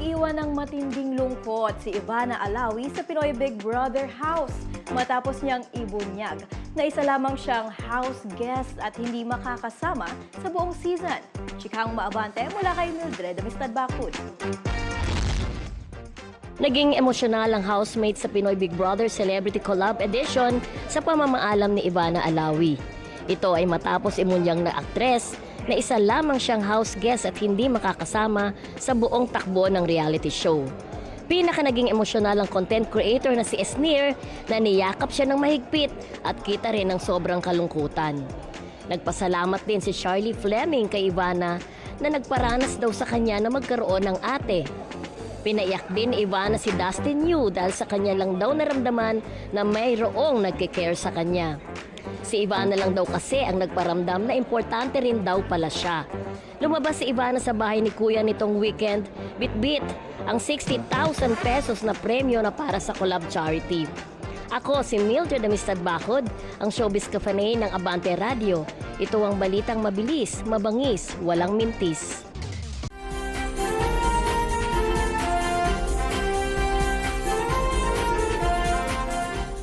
Naiiwan ng matinding lungkot si Ivana Alawi sa Pinoy Big Brother house matapos niyang ibunyag na isa lamang siyang house guest at hindi makakasama sa buong season. Chikang maabante mula kay Mildred Amistad Bacud. Naging emosyonal ang housemate sa Pinoy Big Brother Celebrity Collab Edition sa pamamaalam ni Ivana Alawi. Ito ay matapos imunyang na aktres na isa lamang siyang house guest at hindi makakasama sa buong takbo ng reality show. Pinaka naging emosyonal ang content creator na si Esnir na niyakap siya ng mahigpit at kita rin ng sobrang kalungkutan. Nagpasalamat din si Charlie Fleming kay Ivana na nagparanas daw sa kanya na magkaroon ng ate. Pinaiyak din ni Ivana si Dustin Yu dahil sa kanya lang daw naramdaman na mayroong nagkikare sa kanya. Si Ivana lang daw kasi ang nagparamdam na importante rin daw pala siya. Lumabas si Ivana sa bahay ni Kuya nitong weekend, bit-bit ang 60,000 pesos na premyo na para sa collab charity. Ako si Mildred Amistad Bacud, ang showbiz cafe ng Abante Radio. Ito ang balitang mabilis, mabangis, walang mintis.